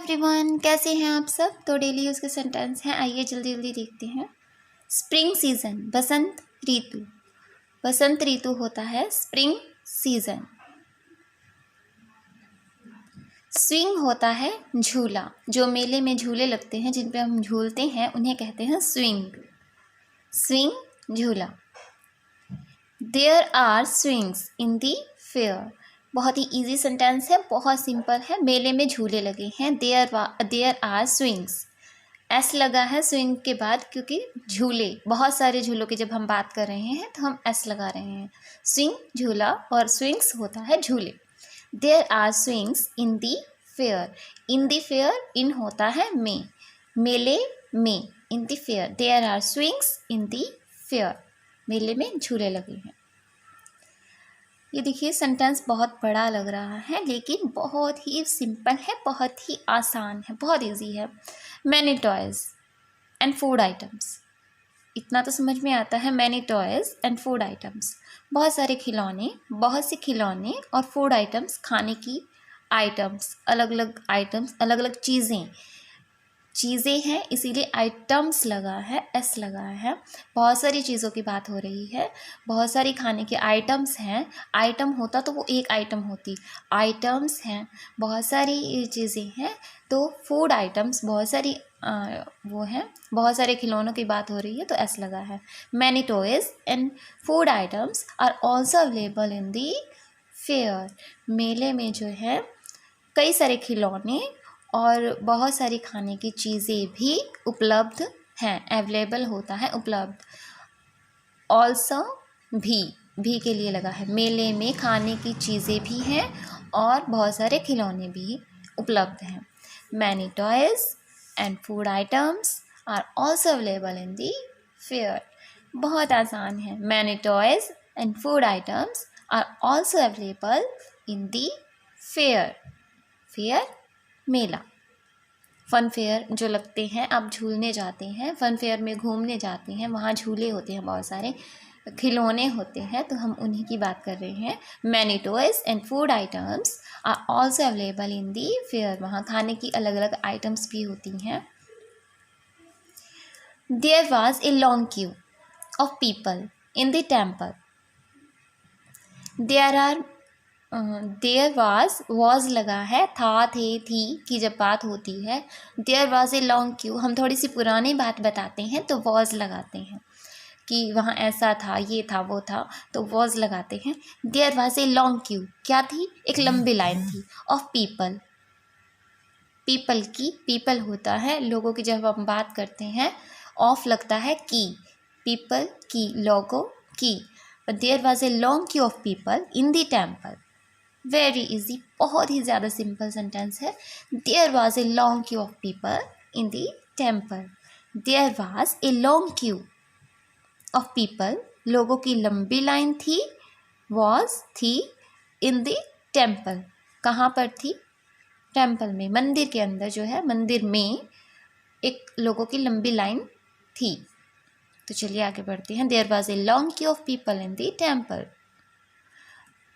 Everyone, कैसे हैं आप सब। तो डेली यूज़ के सेंटेंस हैं, आइए जल्दी जल्दी देखते हैं। स्प्रिंग सीजन, बसंत ऋतु। बसंत ऋतु होता है स्प्रिंग सीजन। स्विंग होता है झूला, जो मेले में झूले लगते हैं जिन पे हम झूलते हैं उन्हें कहते हैं स्विंग। स्विंग झूला। There are swings in the fair. बहुत ही इजी सेंटेंस है, बहुत सिंपल है। मेले में झूले लगे हैं, देयर आर स्विंग्स। एस लगा है स्विंग के बाद क्योंकि झूले, बहुत सारे झूलों की जब हम बात कर रहे हैं तो हम एस लगा रहे हैं। स्विंग झूला और स्विंग्स होता है झूले। There are swings in the fair. In the fair, in होता है में, मेले में। In the fair, there are swings in the fair. मेले में झूले लगे हैं। ये देखिए सेंटेंस बहुत बड़ा लग रहा है लेकिन बहुत ही सिंपल है, बहुत ही आसान है, बहुत इजी है। Many toys and food items, इतना तो समझ में आता है। Many toys and food items, बहुत सारे खिलौने, बहुत से खिलौने और फूड आइटम्स, खाने की आइटम्स, अलग अलग आइटम्स, अलग अलग चीज़ें हैं, इसीलिए आइटम्स लगा है, एस लगा है। बहुत सारी चीज़ों की बात हो रही है, बहुत सारी खाने के आइटम्स हैं। आइटम होता तो वो एक आइटम होती, आइटम्स हैं, बहुत सारी चीज़ें हैं। तो फूड आइटम्स, बहुत सारी वो हैं, बहुत सारे खिलौनों की बात हो रही है तो एस लगा है। Many toys and food items are also available in the fair. मेले में जो है कई सारे खिलौने और बहुत सारी खाने की चीज़ें भी उपलब्ध हैं। अवेलेबल होता है उपलब्ध। ऑल्सो भी के लिए लगा है। मेले में खाने की चीज़ें भी हैं और बहुत सारे खिलौने भी उपलब्ध हैं। Many toys and food items are also available in the fair. बहुत आसान है। Many toys and food items are also available in the fair. Fair मेला। फन फेयर जो लगते हैं, आप झूलने जाते हैं, फन फेयर में घूमने जाते हैं, वहाँ झूले होते हैं, बहुत सारे खिलौने होते हैं, तो हम उन्हीं की बात कर रहे हैं। Many toys and food items are also available in the fair, वहाँ खाने की अलग अलग आइटम्स भी होती हैं। There was a long queue of people in the temple. There was लगा है, था, थे, थी की जब बात होती है। There was a long queue, हम थोड़ी सी पुरानी बात बताते हैं तो वॉज लगाते हैं कि वहाँ ऐसा था, ये था, वो था, तो वॉज लगाते हैं। There was a long queue, क्या थी? एक लंबी लाइन थी। ऑफ पीपल, पीपल की, पीपल होता है लोगों की जब हम बात करते हैं। ऑफ लगता है की, पीपल की, लोगों की। There was a long queue of people in the temple. Very easy, बहुत ही ज़्यादा सिंपल सेंटेंस है। There was a long queue of people in the temple. There was a long queue of people, लोगों की लंबी line थी। Was थी, इन the temple, कहाँ पर थी? टेम्पल में, मंदिर के अंदर जो है, मंदिर में एक लोगों की लंबी लाइन थी। तो चलिए आगे बढ़ते हैं। There was a long queue of people in the temple.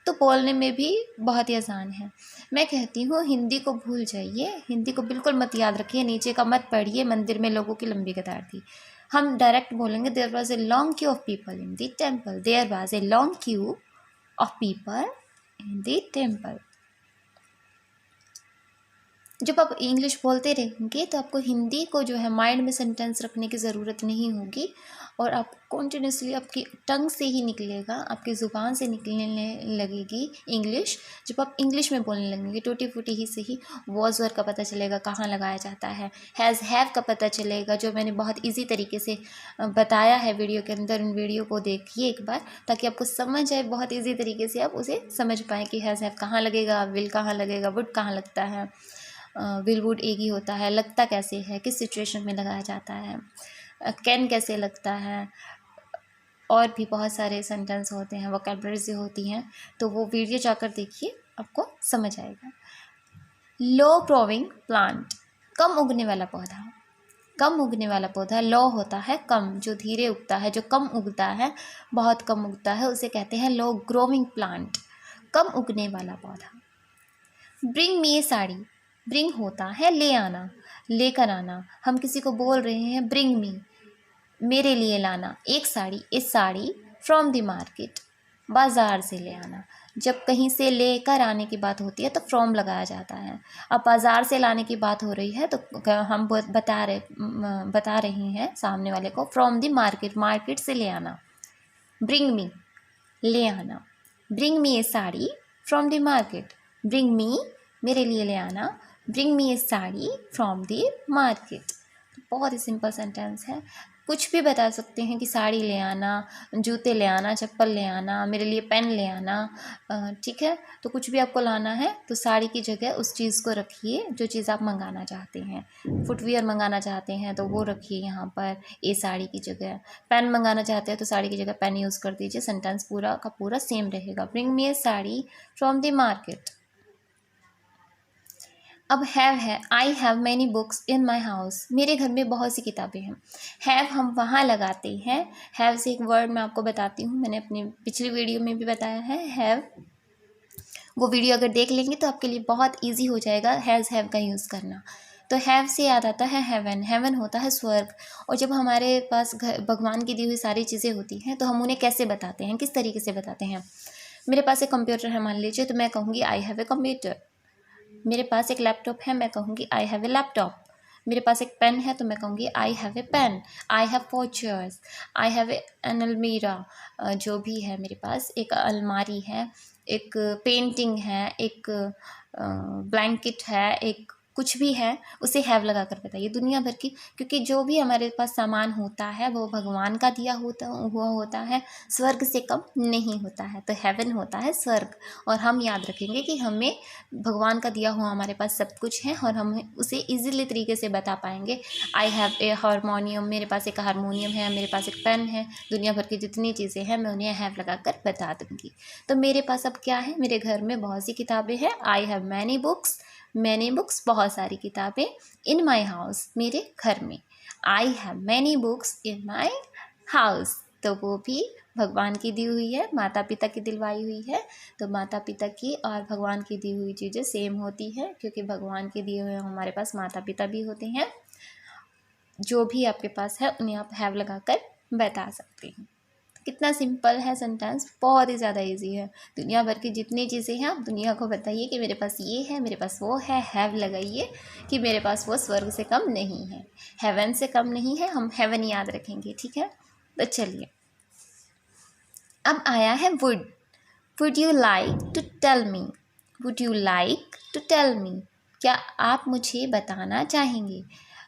तो बोलने में भी बहुत ही आसान है। मैं कहती हूँ हिंदी को भूल जाइए, हिंदी को बिल्कुल मत याद रखिए, नीचे का मत पढ़िए। मंदिर में लोगों की लंबी कतार थी, हम डायरेक्ट बोलेंगे there was a long queue of people in the temple. There was a long queue of people in the temple. जब आप इंग्लिश बोलते रहेंगे तो आपको हिंदी को जो है माइंड में सेंटेंस रखने की ज़रूरत नहीं होगी और आप कॉन्टिन्यूसली आपकी टंग से ही निकलेगा, आपकी ज़ुबान से निकलने लगेगी इंग्लिश। जब आप इंग्लिश में बोलने लगेंगे टूटी फूटी ही से ही वॉज वर्ड का पता चलेगा कहाँ लगाया जाता है, हैज़ हैव का पता चलेगा, जो मैंने बहुत ईजी तरीके से बताया है वीडियो के अंदर। उन वीडियो को देखिए एक बार ताकि आपको समझ आए, बहुत ईजी तरीके से आप उसे समझ पाएँ कि हैज़ हैव कहाँ लगेगा, विल कहाँ लगेगा, वुड कहाँ लगता है। विल वुड एक ही होता है, लगता कैसे है, किस सिचुएशन में लगाया जाता है, कैन कैसे लगता है, और भी बहुत सारे सेंटेंस होते हैं, वोकैबुलरीज होती हैं। तो वो वीडियो जाकर देखिए, आपको समझ आएगा। लो ग्रोइंग प्लांट, कम उगने वाला पौधा। कम उगने वाला पौधा, लो होता है कम, जो धीरे उगता है, जो कम उगता है, बहुत कम उगता है, उसे कहते हैं लो ग्रोइंग प्लांट, कम उगने वाला पौधा। ब्रिंग मी ए साड़ी, ब्रिंग होता है ले आना, लेकर आना। हम किसी को बोल रहे हैं ब्रिंग मी, मेरे लिए लाना एक साड़ी, इस साड़ी फ्रॉम द मार्केट, बाज़ार से ले आना। जब कहीं से लेकर आने की बात होती है तो फ्रॉम लगाया जाता है। अब बाज़ार से लाने की बात हो रही है तो हम बता रहे हैं सामने वाले को फ्रॉम द मार्केट, मार्केट से ले आना। ब्रिंग मी, ले आना। Bring me A sari from the market, bring me, मेरे लिए ले आना, bring me A sari from the market. बहुत ही सिंपल सेंटेंस है। कुछ भी बता सकते हैं कि साड़ी ले आना, जूते ले आना, चप्पल ले आना, मेरे लिए पेन ले आना, ठीक है। तो कुछ भी आपको लाना है तो साड़ी की जगह उस चीज़ को रखिए जो चीज़ आप मंगाना चाहते हैं। फुटवियर मंगाना चाहते हैं तो वो रखिए यहाँ पर ए साड़ी की जगह। पेन मंगाना चाहते हैं तो साड़ी की जगह पेन यूज़ कर दीजिए। सेंटेंस पूरा का पूरा सेम रहेगा। Bring me A sari from the market. अब हैव है, I have many books in my house, मेरे घर में बहुत सी किताबें हैं। हैव हम वहाँ लगाते हैं। हैव से एक वर्ड मैं आपको बताती हूँ, मैंने अपनी पिछली वीडियो में भी बताया है हैव। वो वीडियो अगर देख लेंगे तो आपके लिए बहुत इजी हो जाएगा हैज़ हैव का यूज़ करना। तो हैव से याद आता है हेवन, हेवन होता है स्वर्ग। और जब हमारे पास घर भगवान की दी हुई सारी चीज़ें होती हैं तो हम उन्हें कैसे बताते हैं, किस तरीके से बताते हैं। मेरे पास एक कंप्यूटर है मान लीजिए, तो मैं कहूँगी आई हैव ए कंप्यूटर। मेरे पास एक लैपटॉप है, मैं कहूँगी आई हैव ए लैपटॉप। मेरे पास एक पेन है तो मैं कहूँगी I have a pen. I have 4 chairs, I have an almirah, जो भी है मेरे पास एक अलमारी है, एक पेंटिंग है, एक ब्लैंकेट है, एक कुछ भी है, उसे हैव लगा कर बताइए दुनिया भर की। क्योंकि जो भी हमारे पास सामान होता है वो भगवान का दिया हुआ होता है, स्वर्ग से कम नहीं होता है। तो हेवन होता है स्वर्ग। और हम याद रखेंगे कि हमें भगवान का दिया हुआ हमारे पास सब कुछ है और हम उसे इजीली तरीके से बता पाएंगे। आई हैव ए हारमोनियम, मेरे पास एक हारमोनियम है, मेरे पास एक पेन है, दुनिया भर की जितनी चीज़ें हैं मैं उन्हें हैव लगा कर बता दूँगी। तो मेरे पास अब क्या है, मेरे घर में बहुत सी किताबें हैं। I have many books, many books बहुत सारी किताबें। इन माई हाउस, मेरे घर में। I have many books in my house, तो वो भी भगवान की दी हुई है, माता पिता की दिलवाई हुई है। तो माता पिता की और भगवान की दी हुई चीज़ें सेम होती हैं, क्योंकि भगवान के दिए हुए हमारे पास माता पिता भी होते हैं। जो भी आपके पास है उन्हें आप हैव लगाकर बता सकते हैं। कितना सिंपल है सेंटेंस, बहुत ही ज़्यादा इजी है। दुनिया भर की जितनी चीज़ें हैं आप दुनिया को बताइए कि मेरे पास ये है, मेरे पास वो है, हैव लगाइए कि मेरे पास वो स्वर्ग से कम नहीं है, हेवन से कम नहीं है। हम हेवन याद रखेंगे, ठीक है। तो चलिए अब आया है would. Would you like to tell me, would you like to tell me, क्या आप मुझे बताना चाहेंगे।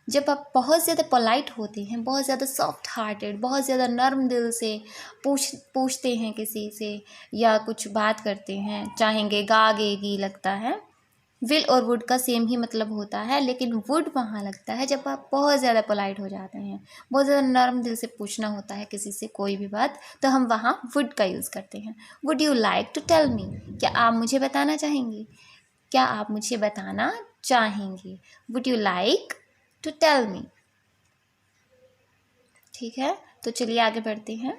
जब आप बहुत ज़्यादा पोलाइट होते हैं, बहुत ज़्यादा सॉफ्ट हार्टेड, बहुत ज़्यादा नर्म दिल से पूछते हैं किसी से या कुछ बात करते हैं, चाहेंगे गागेगी लगता है। विल और वुड का सेम ही मतलब होता है, लेकिन वुड वहाँ लगता है जब आप बहुत ज़्यादा पोलाइट हो जाते हैं, बहुत ज़्यादा नर्म दिल से पूछना होता है किसी से कोई भी बात, तो हम वहाँ वुड का यूज़ करते हैं। Would you like to tell me, क्या आप मुझे बताना चाहेंगे, क्या आप मुझे बताना चाहेंगे। Would you like to tell me, ठीक है। तो चलिए आगे बढ़ते हैं।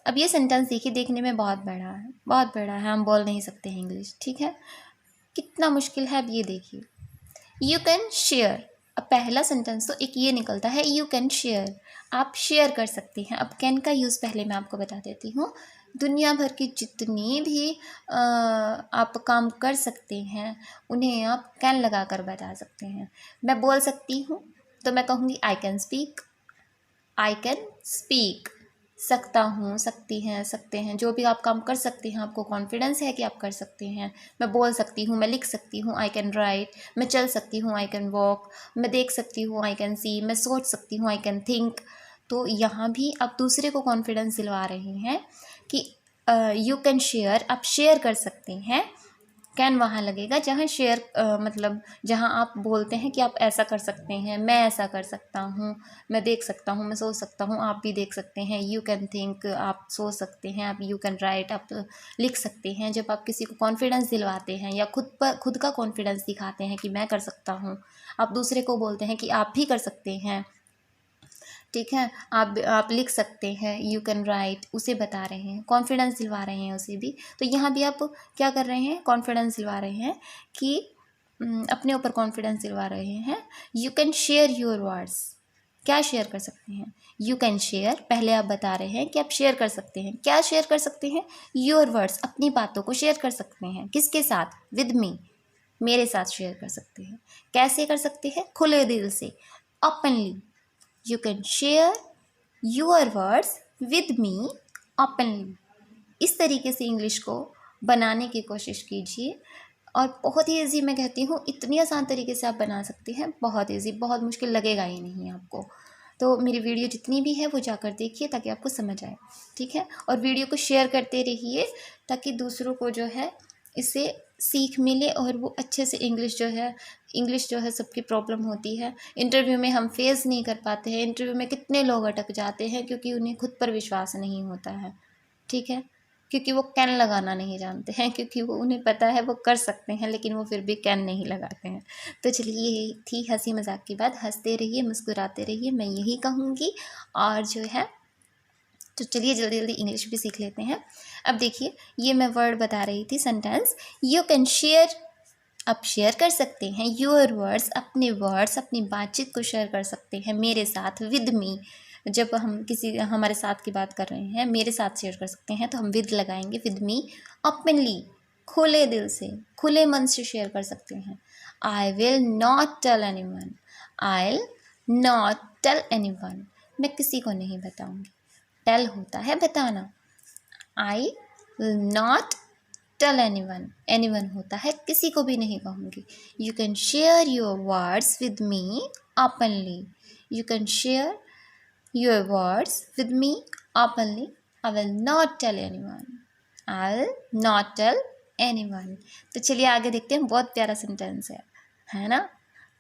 अब ये सेंटेंस देखिए, देखने में बहुत बड़ा है, बहुत बड़ा है, हम बोल नहीं सकते हैं इंग्लिश, ठीक है। कितना मुश्किल है अब ये देखिए। यू कैन शेयर, अब पहला सेंटेंस तो एक ये निकलता है, यू कैन शेयर, आप शेयर कर सकते हैं। अब कैन का यूज़ पहले मैं आपको बता देती हूँ। दुनिया भर की जितनी भी आप काम कर सकते हैं उन्हें आप कैन लगा कर बता सकते हैं। मैं बोल सकती हूँ तो मैं कहूँगी I can speak, I can speak, सकता हूँ, सकती हैं, सकते हैं, जो भी आप काम कर सकते हैं, आपको कॉन्फिडेंस है कि आप कर सकते हैं। मैं बोल सकती हूँ, मैं लिख सकती हूँ, आई कैन राइट, मैं चल सकती हूँ, आई कैन वॉक, मैं देख सकती हूँ, आई कैन सी, मैं सोच सकती हूँ, आई कैन थिंक। तो यहाँ भी आप दूसरे को कॉन्फिडेंस दिलवा रहे हैं कि यू कैन शेयर, आप शेयर कर सकते हैं। कैन वहाँ लगेगा जहाँ शेयर मतलब जहाँ आप बोलते हैं कि आप ऐसा कर सकते हैं, मैं ऐसा कर सकता हूँ, मैं देख सकता हूँ, मैं सोच सकता हूँ, आप भी देख सकते हैं। यू कैन थिंक, आप सोच सकते हैं। आप यू कैन राइट, आप लिख सकते हैं। जब आप किसी को कॉन्फिडेंस दिलवाते हैं या खुद का कॉन्फिडेंस दिखाते हैं कि मैं कर सकता हूँ, आप दूसरे को बोलते हैं कि आप भी कर सकते हैं, ठीक है। आप लिख सकते हैं, यू कैन राइट, उसे बता रहे हैं, कॉन्फिडेंस दिलवा रहे हैं उसे भी। तो यहाँ भी आप क्या कर रहे हैं, कॉन्फिडेंस दिलवा रहे हैं कि अपने ऊपर कॉन्फिडेंस दिलवा रहे हैं। You can share your words, क्या शेयर कर सकते हैं? यू कैन शेयर, पहले आप बता रहे हैं कि आप शेयर कर सकते हैं। क्या शेयर कर सकते हैं? योर वर्ड्स, अपनी बातों को शेयर कर सकते हैं। किसके साथ? विद मी, मेरे साथ शेयर कर सकते हैं। कैसे कर सकते हैं? खुले दिल से, openly. You can share your words with me openly. इस तरीके से इंग्लिश को बनाने की कोशिश कीजिए और बहुत ही ईजी, मैं कहती हूँ इतनी आसान तरीके से आप बना सकते हैं, बहुत ईजी, बहुत मुश्किल लगेगा ही नहीं आपको। तो मेरी वीडियो जितनी भी है वो जाकर देखिए ताकि आपको समझ आए, ठीक है। और वीडियो को शेयर करते रहिए ताकि दूसरों को जो है इससे सीख मिले और वो अच्छे से इंग्लिश जो है सबकी प्रॉब्लम होती है। इंटरव्यू में हम फेस नहीं कर पाते हैं, इंटरव्यू में कितने लोग अटक जाते हैं क्योंकि उन्हें खुद पर विश्वास नहीं होता है, ठीक है, क्योंकि वो कैन लगाना नहीं जानते हैं, क्योंकि वो उन्हें पता है वो कर सकते हैं लेकिन वो फिर भी कैन नहीं लगाते हैं। तो चलिए, यही थी हंसी मजाक की बात। हंसते रहिए, मुस्कुराते रहिए, मैं यही कहूँगी। और जो है तो चलिए जल्दी जल्दी इंग्लिश भी सीख लेते हैं। अब देखिए, ये मैं वर्ड बता रही थी, सेंटेंस। यू कैन शेयर, आप शेयर कर सकते हैं योर वर्ड्स, अपने वर्ड्स, अपनी बातचीत को शेयर कर सकते हैं मेरे साथ, विद मी। जब हम किसी हमारे साथ की बात कर रहे हैं, मेरे साथ शेयर कर सकते हैं तो हम विद लगाएंगे, विद मी। ओपनली, खुले दिल से, खुले मन से शेयर कर सकते हैं। I will not tell anyone, I will not tell anyone, मैं किसी को नहीं बताऊंगी। टेल होता है बताना, I will not tell anyone, anyone होता है किसी को भी नहीं कहूँगी। You can share your words with me openly, you can share your words with me openly. I will not tell anyone, I will not tell anyone. तो चलिए आगे देखते हैं, बहुत प्यारा सेंटेंस है ना।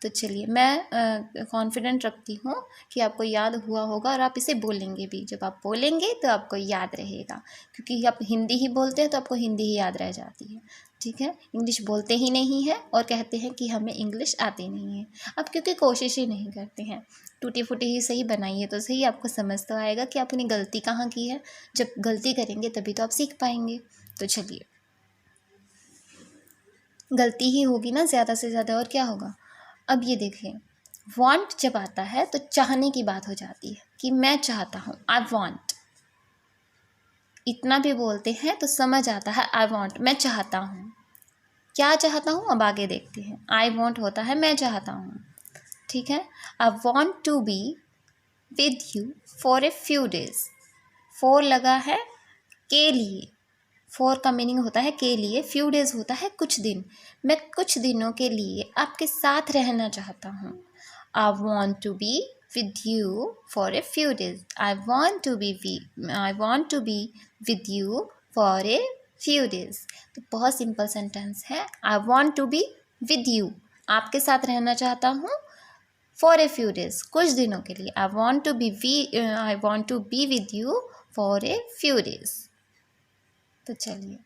तो चलिए, मैं कॉन्फिडेंट रखती हूँ कि आपको याद हुआ होगा और आप इसे बोलेंगे भी। जब आप बोलेंगे तो आपको याद रहेगा, क्योंकि आप हिंदी ही बोलते हैं तो आपको हिंदी ही याद रह जाती है, ठीक है। इंग्लिश बोलते ही नहीं है और कहते हैं कि हमें इंग्लिश आती नहीं है। आप क्योंकि कोशिश ही नहीं करते हैं, टूटी फूटी ही सही बनाइए तो सही, आपको समझ तो आएगा कि आपने गलती कहाँ की है। जब गलती करेंगे तभी तो आप सीख पाएंगे। तो चलिए, गलती ही होगी ना ज़्यादा से ज़्यादा, और क्या होगा। अब ये देखिए, वांट जब आता है तो चाहने की बात हो जाती है कि मैं चाहता हूँ, आई वांट। इतना भी बोलते हैं तो समझ आता है, आई वांट, मैं चाहता हूँ। क्या चाहता हूँ, अब आगे देखते हैं। आई वांट होता है मैं चाहता हूँ, ठीक है। I want to be with you for a few days. For लगा है के लिए, फॉर का मीनिंग होता है के लिए, फ्यू डेज होता है कुछ दिन। मैं कुछ दिनों के लिए आपके साथ रहना चाहता हूँ। I want to be with you for a few days, I want to be with you for a few days. तो बहुत सिंपल सेंटेंस है। I want to be with you, आपके साथ रहना चाहता हूँ, फॉर ए फ्यू डेज, कुछ दिनों के लिए। I want to be with you for a few days. तो चलिए,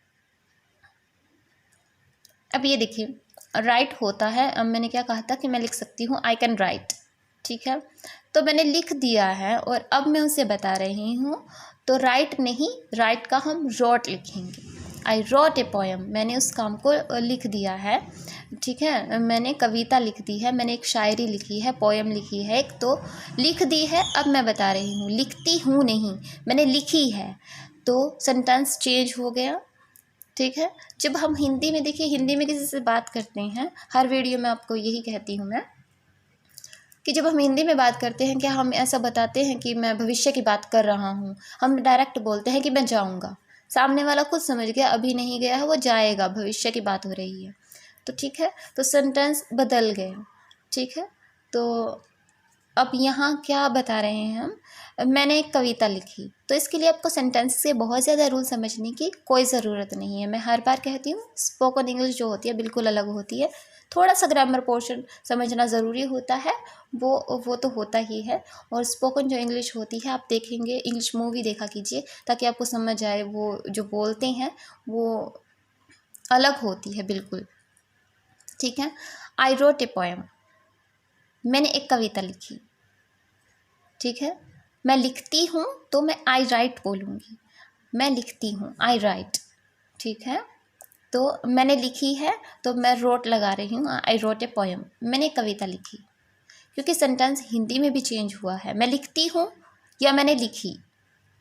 अब ये देखिए, राइट होता है। अब मैंने क्या कहा था कि मैं लिख सकती हूँ, आई कैन राइट, ठीक है। तो मैंने लिख दिया है और अब मैं उसे बता रही हूँ। तो राइट नहीं, राइट का हम रोट लिखेंगे। आई रोट ए पोएम, मैंने उस काम को लिख दिया है, ठीक है। मैंने कविता लिख दी है, मैंने एक शायरी लिखी है, पोएम लिखी है, एक तो लिख दी है। अब मैं बता रही हूँ, लिखती हूँ नहीं, मैंने लिखी है। तो सेंटेंस चेंज हो गया, ठीक है। जब हम हिंदी में, देखिए हिंदी में किसी से बात करते हैं, हर वीडियो में आपको यही कहती हूँ मैं कि जब हम हिंदी में बात करते हैं, क्या हम ऐसा बताते हैं कि मैं भविष्य की बात कर रहा हूँ? हम डायरेक्ट बोलते हैं कि मैं जाऊँगा। सामने वाला खुद समझ गया अभी नहीं गया है, वो जाएगा, भविष्य की बात हो रही है। तो ठीक है, तो सेंटेंस बदल गया, ठीक है। तो अब यहाँ क्या बता रहे हैं हम, मैंने एक कविता लिखी, तो इसके लिए आपको सेंटेंस से बहुत ज़्यादा रूल समझने की कोई ज़रूरत नहीं है। मैं हर बार कहती हूँ, स्पोकन इंग्लिश जो होती है बिल्कुल अलग होती है। थोड़ा सा ग्रामर पोर्शन समझना ज़रूरी होता है, वो तो होता ही है। और स्पोकन जो इंग्लिश होती है, आप देखेंगे, इंग्लिश मूवी देखा कीजिए ताकि आपको समझ आए, वो जो बोलते हैं वो अलग होती है बिल्कुल, ठीक है। आई रोट ए पोएम, मैंने एक कविता लिखी, ठीक है। मैं लिखती हूँ तो मैं आई राइट बोलूँगी, मैं लिखती हूँ, आई राइट, ठीक है। तो मैंने लिखी है, तो मैं रोट लगा रही हूँ, आई रोट ए पोएम, मैंने कविता लिखी। क्योंकि सेंटेंस हिंदी में भी चेंज हुआ है, मैं लिखती हूँ या मैंने लिखी,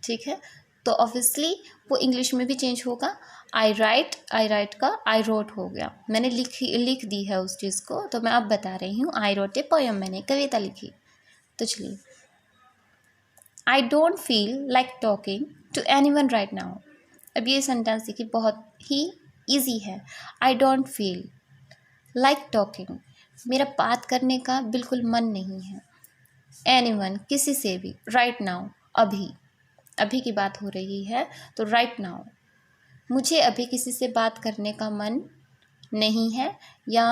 ठीक है, तो ऑब्वियसली वो इंग्लिश में भी चेंज होगा। आई राइट का आई रोट हो गया, मैंने लिख दी है उस चीज़ को, तो मैं अब बता रही हूँ आई रोट ए पोएम, मैंने कविता लिखी। तो चलिए, I don't feel like talking to anyone right now. अब ये सेंटेंस देखिए, बहुत ही ईजी है। I don't feel like talking, मेरा बात करने का बिल्कुल मन नहीं है। एनीवन, किसी से भी। राइट नाउ, अभी की बात हो रही है, तो राइट नाउ, मुझे अभी किसी से बात करने का मन नहीं है, या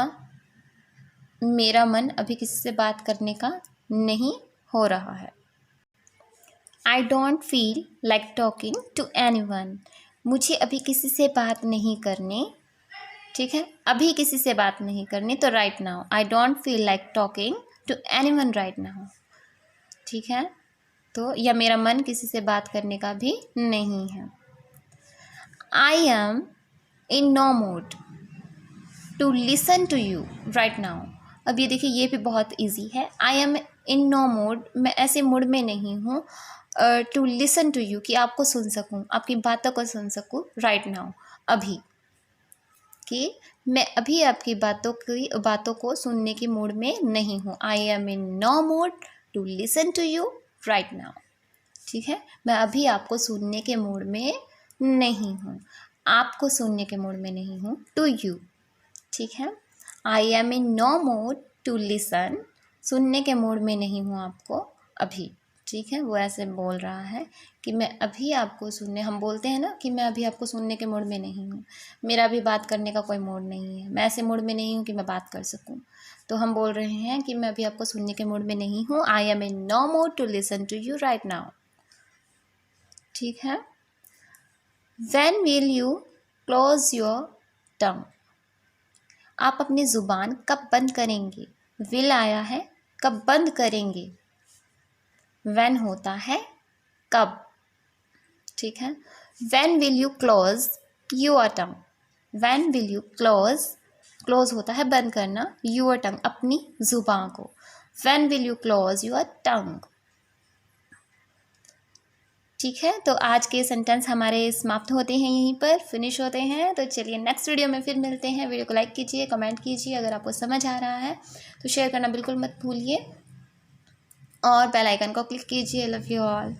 मेरा मन अभी किसी से बात करने का नहीं हो रहा है। I don't feel like talking to anyone, मुझे अभी किसी से बात नहीं करनी, ठीक है, अभी किसी से बात नहीं करनी, तो right now, I don't feel like talking to anyone right now, ठीक है, तो या मेरा मन किसी से बात करने का भी नहीं है। I am in no mood to listen to you right now. अब ये देखिए, ये भी बहुत इजी है। I am in no mood, मैं ऐसे मूड में नहीं हूँ टू लिसन टू यू, कि आपको सुन सकूँ, आपकी बातों को सुन सकूँ राइट नाउ, अभी, कि मैं अभी आपकी बातों को सुनने की मूड में नहीं हूँ। I am in no mood to listen to you right now, ठीक है, मैं अभी आपको सुनने के मूड में नहीं हूँ, आपको सुनने के मूड में नहीं हूँ, टू यू, ठीक है। I am in no mood to listen, सुनने के मूड में नहीं हूँ आपको अभी, ठीक है, वो ऐसे बोल रहा है कि मैं अभी आपको सुनने, हम बोलते हैं ना कि मैं अभी आपको सुनने के मूड में नहीं हूँ, मेरा अभी बात करने का कोई मूड नहीं है, मैं ऐसे मूड में नहीं हूँ कि मैं बात कर सकूँ, तो हम बोल रहे हैं कि मैं अभी आपको सुनने के मूड में नहीं हूँ। I am in no mood to listen to you right now, ठीक है। When will you close your tongue, आप अपनी ज़ुबान कब बंद करेंगे। विल आया है, कब बंद करेंगे। व्हेन होता है कब, ठीक है। When will you close your tongue, when will you close होता है बंद करना, योर टंग, अपनी ज़ुबान को। When will you close your टंग, ठीक है। तो आज के सेंटेंस हमारे समाप्त होते हैं, यहीं पर फिनिश होते हैं। तो चलिए नेक्स्ट वीडियो में फिर मिलते हैं। वीडियो को लाइक कीजिए, कमेंट कीजिए, अगर आपको समझ आ रहा है तो शेयर करना बिल्कुल मत भूलिए, और बेल आइकन को क्लिक कीजिए। Love you all.